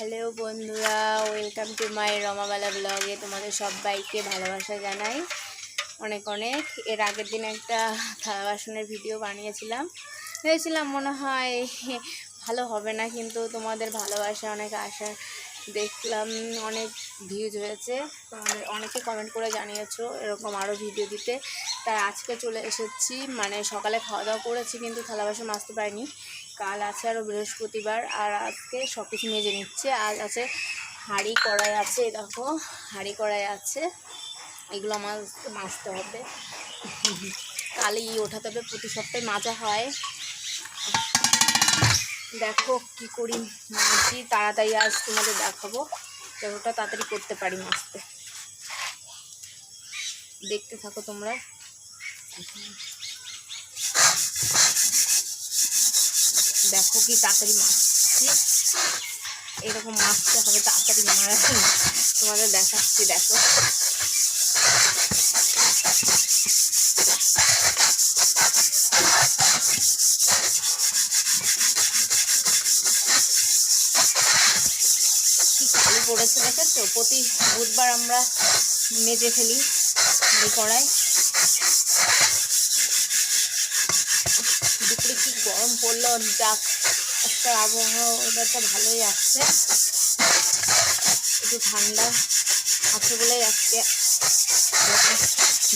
Hello বন্ধুরা, welcome to my রমাবালা ব্লগে। তোমাদের সবাইকে ভালোবাসা জানাই অনেক অনেক। এর আগের দিন একটা থালা বাসনের ভিডিও বানিয়েছিলাম, ভেবেছিলাম মনে হয় ভালো হবে না, কিন্তু তোমাদের ভালোবাসা অনেক আশা দেখলাম, অনেক ভিউজ হয়েছে। তোমাদের অনেকে কমেন্ট করে জানিয়েছো এরকম আরও ভিডিও দিতে। তাই আজকে চলে এসেছি, মানে সকালে খাওয়া দাওয়া করেছি কিন্তু থালা বাসন মাজতে পারিনি। কাল আছে আরও বৃহস্পতিবার, আর আজকে সব কিছু মেজে নিচ্ছে। আজ আছে হাঁড়ি কড়াই আছে, দেখো হাঁড়ি কড়াই আছে, এগুলো মাজতে হবে। কালই ওঠাতে হবে, প্রতি সপ্তাহে মাজা হয়। দেখো কি করি, মাজি তাড়াতাড়ি, আজ তোমাদের দেখাবো যতটা তাড়াতাড়ি করতে পারি মাজতে। দেখতে থাকো তোমরা। দেখো কি তাড়াতাড়ি মাছছি, এরকম মাছতে হবে তাড়াতাড়ি মারা, তোমাদের দেখাচ্ছি। দেখো কি কালি পড়েছে দেখেছো। প্রতি বুধবার আমরা মেজে ফেলি হাঁড়ি কড়াই। দুপুরে কি গরম পড়লো, যাক একটা আবহাওয়া ওয়েদারটা ভালোই আসছে, একটু ঠান্ডা আছে বলেই আজকে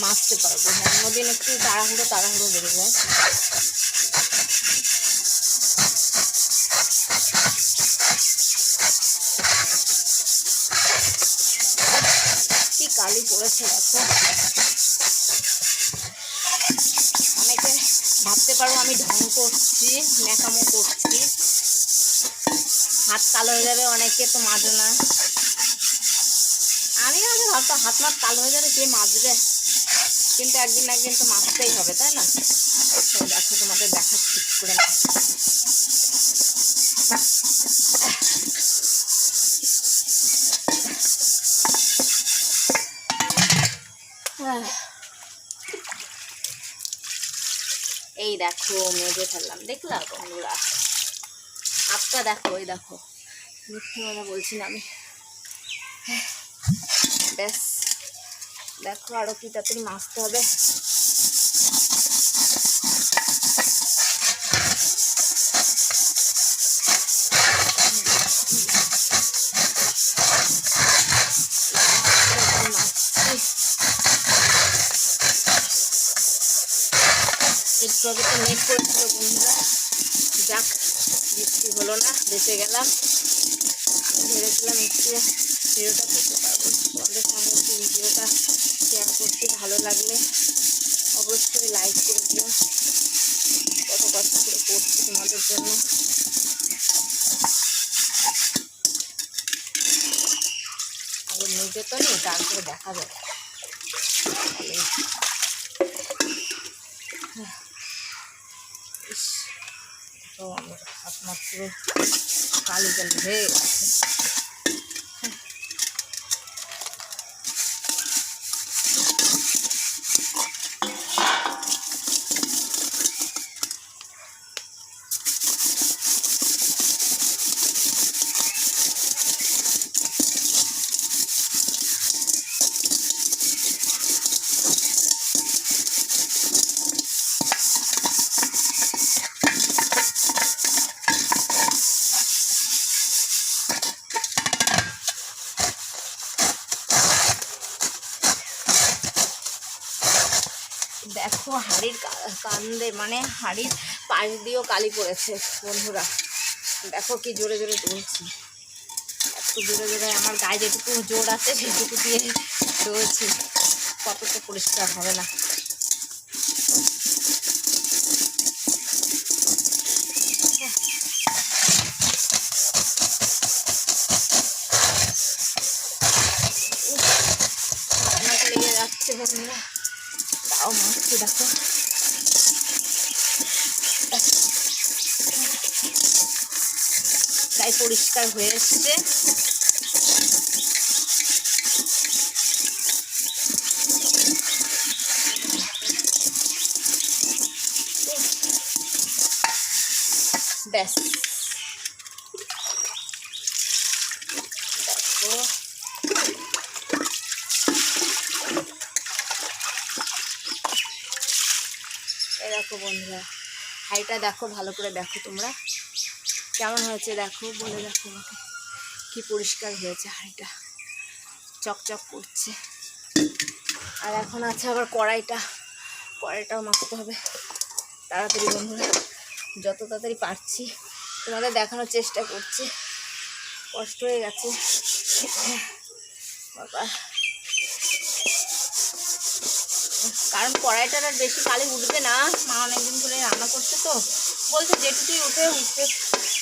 মাজতে পারবো। অন্যদিন একটু তাড়াহুড়ো বেড়ে যায়। কি কালি পড়েছে দেখো। অনেকে ভাবতে পারবো আমি ঢং করছি, ন্যাকামো করছি, হাত কালো হয়ে যাবে, অনেকে তো মাজো না। আমি আগে ভাবতাম হাত মাত কালো হয়ে যাবে, কে মাজবে, কিন্তু একদিন না একদিন তো মাজতেই হবে, তাই না? তো দেখো তোমাদের দেখাচ্ছি করে না। এই দেখো মেজে ফেললাম, দেখলা বন্ধুরা হাতটা দেখো, ওই দেখো, মিথ্যে কথা বলছি না আমি। ব্যাস দেখো আরো কি তাড়াতাড়ি মাজতে হবে। একটু আগে তো নেট করেছিল বন্ধুরা, যাক বৃষ্টি হলো না, বেঁচে গেলাম। আমি ভেবেছিলাম একটু ভিডিওটা করতে পারবো, তোমাদের সঙ্গে একটু ভিডিওটা শেয়ার করতে। ভালো লাগলে অবশ্যই লাইক করে দিও, কত কষ্ট করে করছি তোমাদের জন্য। আগে নিজে তো নেই, তারপরে দেখা যাবে। তো আমার হাত মাত্র কালি কালি হয়ে গেছে। দেখো হাঁড়ির কান্দে, মানে হাঁড়ির পাশ দিয়েও কালি পড়েছে বন্ধুরা। দেখো কি জোরে জোরে তুলছি, এত জোরে জোরে আমার গায়ে যেটুকু জোর আছে সেটুকু দিয়ে রয়েছি, কতটা পরিষ্কার হবে না। আপনাকে লেগে যাচ্ছে বন্ধুরা, তাও মাছছি। দেখো গায়ে পরিষ্কার হয়ে এসছে। ব্যাস হাঁড়িটা দেখো, ভালো করে দেখো তোমরা কেমন হয়েছে, দেখো বলে দেখো আমাকে কি পরিষ্কার হয়েছে, হাঁড়িটা চকচক করছে। আর এখন আছে আবার কড়াইটাও মাখতে হবে তাড়াতাড়ি বন্ধুরা, যত তাড়াতাড়ি পারছি তোমাদের দেখানোর চেষ্টা করছি। কষ্ট হয়ে গেছে বাবা, কারণ কড়াইটার আর বেশি কালি উঠবে না। মা অনেকদিন ধরে রান্না করছে তো বলছে যেটুকুই উঠতে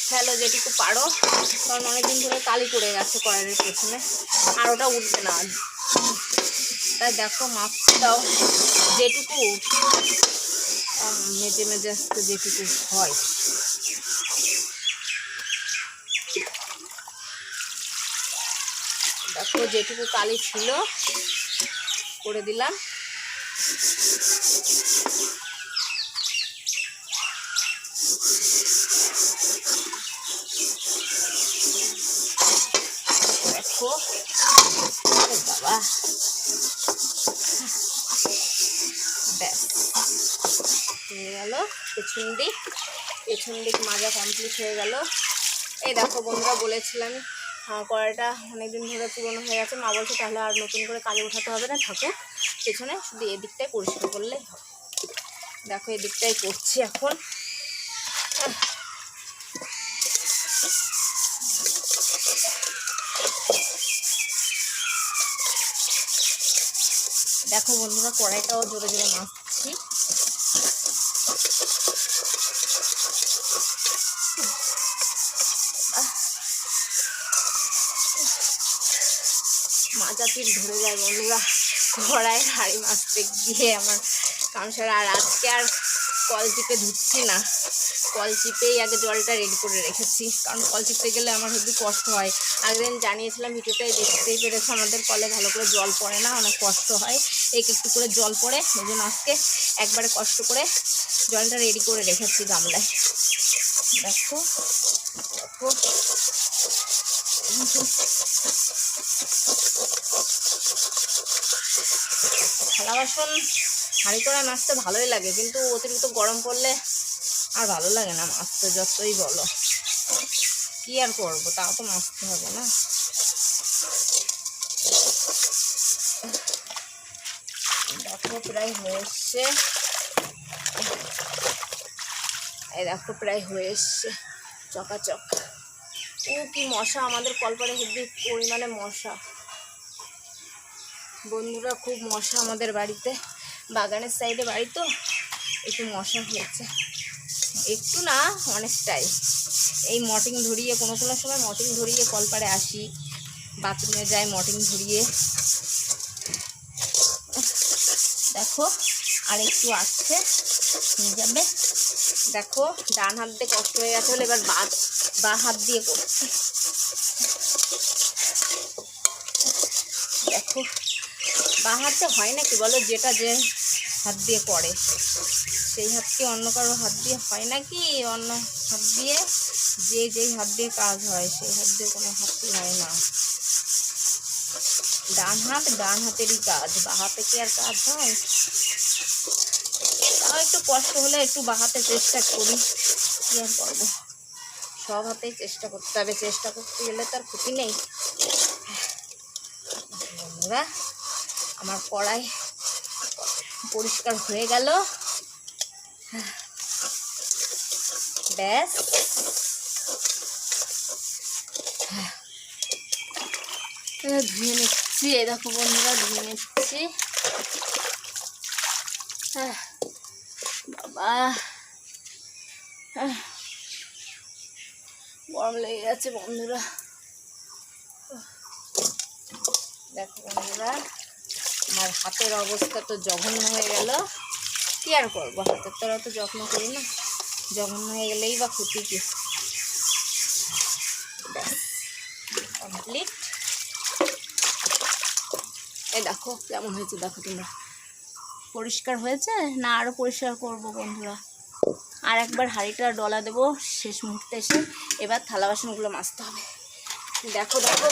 ফেলো, যেটুকু পারো, কারণ অনেকদিন ধরে কালি পড়ে গেছে কড়াইয়ের পেছনে, আর ওটা উঠবে না। তাই দেখো মাছটাও যেটুকু মেজে মেজে আসতে যেটুকু হয়, দেখো যেটুকু কালি ছিল করে দিলাম। দেখো বাবা, ব্যাস হয়ে গেল পেছন দিক মাজা কমপ্লিট হয়ে গেল। এই দেখো বন্ধুরা, বলেছিলাম কড়াইটা অনেকদিন ধরে পুরনো হয়ে গেছে। মা বলছে তাহলে আর নতুন করে কালি উঠাতে হবে না, থাকো পেছনে, শুধু এদিকটাই পরিষ্কার করলেই হবে। দেখো এদিকটাই করছি এখন। দেখো বন্ধুরা, কড়াইটাও জোরে জোরে মাখছি। মাজা পিঠ ধরে যায় বন্ধুরা কড়াই হাঁড়ি মাছতে গিয়ে আমার কামসারা। আর আজকে আর কল চিপে ধুচ্ছি না, কল চিপেই আগে জলটা রেডি করে রেখেছি, কারণ কল চিপতে গেলে আমার খুবই কষ্ট হয়। আগের দিন জানিয়েছিলাম, ভিডিওটাই দেখতেই পেরেছে, আমাদের কলে ভালো করে জল পড়ে না, অনেক কষ্ট হয়, একটু করে জল পড়ে। ওই জন্য আজকে একবারে কষ্ট করে জলটা রেডি করে রেখেছি গামলায়। দেখো থালা বাসন হাঁড়ি করে মাছতে ভালোই লাগে, কিন্তু অতিরিক্ত গরম পড়লে আর ভালো লাগে না মাছতে, যতই বলো কি আর করবো, তাও তো মাছতে হবে না। দেখো প্রায় হয়ে এসছে, এই দেখো প্রায় হয়ে এসছে চকাচক। ও কি মশা, আমাদের কলপাড়ে হেবি পরিমাণে মশা বন্ধুরা, খুব মশা আমাদের বাড়িতে, বাগানের সাইডে বাড়ি তো একটু মশা হয়েছে, একটু না অনেকটাই। এই মর্টিন ধরিয়ে কোনো সময় মর্টিন ধরিয়ে কলপাড়ে আসি, বাথরুমে যাই মর্টিন ধরিয়ে। দেখো আর একটু আসছে, হয়ে যাবে। দেখো ডান হাত দিয়ে কষ্ট হয়ে গেছে বলে এবার বা হাত দিয়ে করছি। দেখো বা হাতে হয় নাকি বলো, যেটা যে হাত দিয়ে করে সেই হাত কি অন্য কারো হাত দিয়ে হয় নাকি? অন্য হাত দিয়ে যেই হাত দিয়ে কাজ হয় সেই হাত দিয়ে কোনো হাতই হয় না। ডান হাতেরই কাজ, বা হাতে কি আর কাজ হয়? তাও একটু কষ্ট হলে একটু বা হাতে চেষ্টা করি, কি আর করবো, সব হাতেই চেষ্টা করতে হবে, চেষ্টা করতে গেলে তার ক্ষতি নেই। বন্ধুরা আমার কড়াই পরিষ্কার হয়ে গেল, ব্যাস ধুয়ে নিচ্ছি। এই দেখো বন্ধুরা ধুয়ে নিচ্ছি। বাবা গরম লেগে গেছে বন্ধুরা। দেখো বন্ধুরা আমার হাতের অবস্থা তো জঘন্য হয়ে গেল, কি আর করবো, হাতের তো অত যত্ন করি না, জঘন্য হয়ে গেলেই বা ক্ষতি কি। কমপ্লিট। এই দেখো কেমন হয়েছে, দেখো তোমরা পরিষ্কার হয়েছে না, আরও পরিষ্কার করবো বন্ধুরা। আর একবার হাঁড়িটা ডলা দেবো শেষ মুহূর্তে এসে, এবার থালা বাসনগুলো মাজতে হবে। দেখো দেখো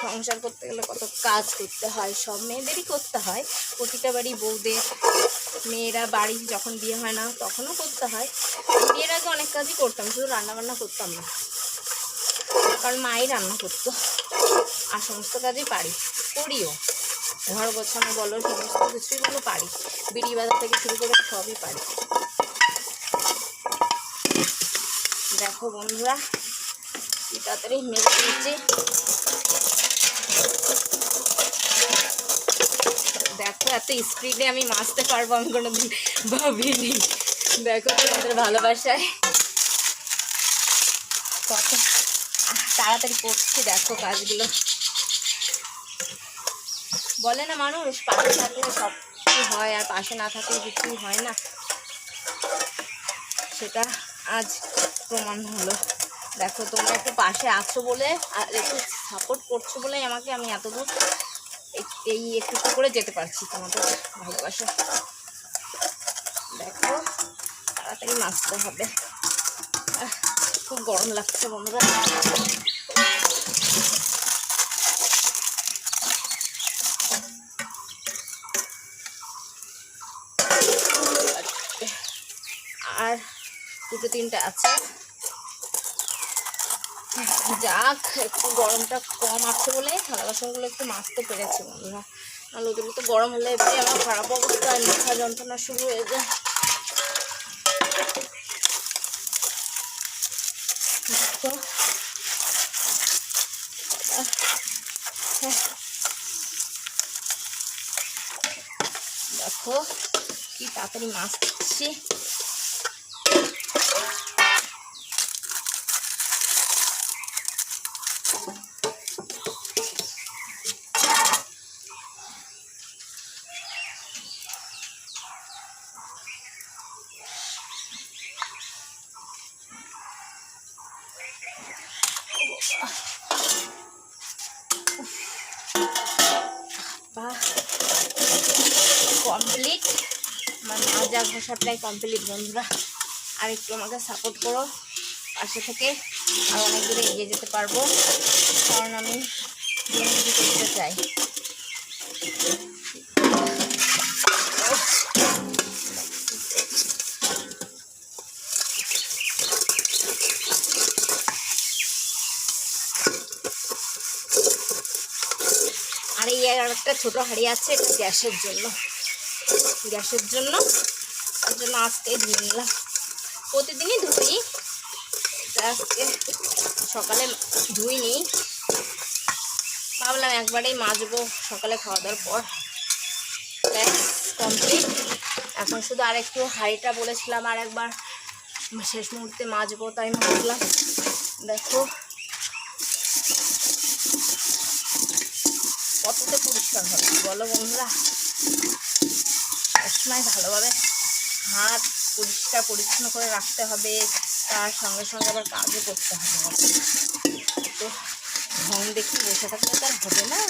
সংসার করতে গেলে কত কাজ করতে হয়, সব মেয়েদেরই করতে হয়, প্রতিটা বাড়ি বউদের, মেয়েরা বাড়ি যখন বিয়ে হয় না তখনও করতে হয়। বিয়ের আগে অনেক কাজই করতাম, শুধু রান্নাবান্না করতাম না, কারণ মাই রান্না করতো। আর সমস্ত কাজই পারি, করিও, ঘর গোছানো বলো, সমস্ত কিছুই বলো পারি, বিড়ি বাজার থেকে শুরু করে সবই পারি। দেখো বন্ধুরা কি তাড়াতাড়ি মেরে দিয়েছে। দেখো এত স্পিডে আমি মাছতে পারবো আমি কোনোদিন ভাবিনি। দেখো তোমাদের ভালোবাসায় কত তাড়াতাড়ি করছি, দেখো কাজগুলো। বলে না মানুষ পাশে থাকলে সব কিছু হয়, আর পাশে না থাকলে কিছুই হয় না, সেটা আজ প্রমাণ হলো। দেখো তোমরা একটু পাশে আছো বলে আর একটু সাপোর্ট করছো বলেই আমি এতদূর এই একটু করে যেতে পারছি তোমাদের ভালোবাসা। দেখো তাড়াতাড়ি নাচতে হবে, খুব গরম লাগছে বন্ধুরা। আর দুটো তিনটা আছে, যাক একটু গরমটা কম আছে বলে থালা বাসনগুলো একটু মাজতে পেরেছি বন্ধুরা, নাহলে ওগুলো তো গরম হলে এবারে আমার খারাপ অবস্থা, মাথা যন্ত্রণা শুরু হয়ে যায়। দেখো কি তাড়াতাড়ি মাছ দিচ্ছি। কমপ্লিট আমার মাজা ঘষা প্রায় কমপ্লিট বন্ধুরা। আর একটু আমাকে সাপোর্ট করো পাশে থেকে, আর অনেক দূরে এগিয়ে যেতে পারবো, কারণ আমি দিনগুলি করতে চাই। আর এই একটা ছোটো হাঁড়ি আছে, এটা গ্যাসের জন্য, তার জন্য আজকে ধুয়ে নিলাম। প্রতিদিনই ধুই, আজকে সকালে ধুইনি, ভাবলাম একবারেই মাজবো সকালে খাওয়া দাওয়ার পর। কমপ্লিট। এখন শুধু আর একটু হাঁড়িটা বলেছিলাম আর একবার শেষ মুহূর্তে মাজবো, তাই মাজলাম। দেখো কতটা পরিষ্কার হবে বলো বন্ধুরা, সবসময় ভালোভাবে হাত পরিষ্কার পরিচ্ছন্ন করে রাখতে হবে, তার সঙ্গে সঙ্গে আবার কাজও করতে হবে। তো ঢং দেখে বসে থাকলে তো আর হবে না,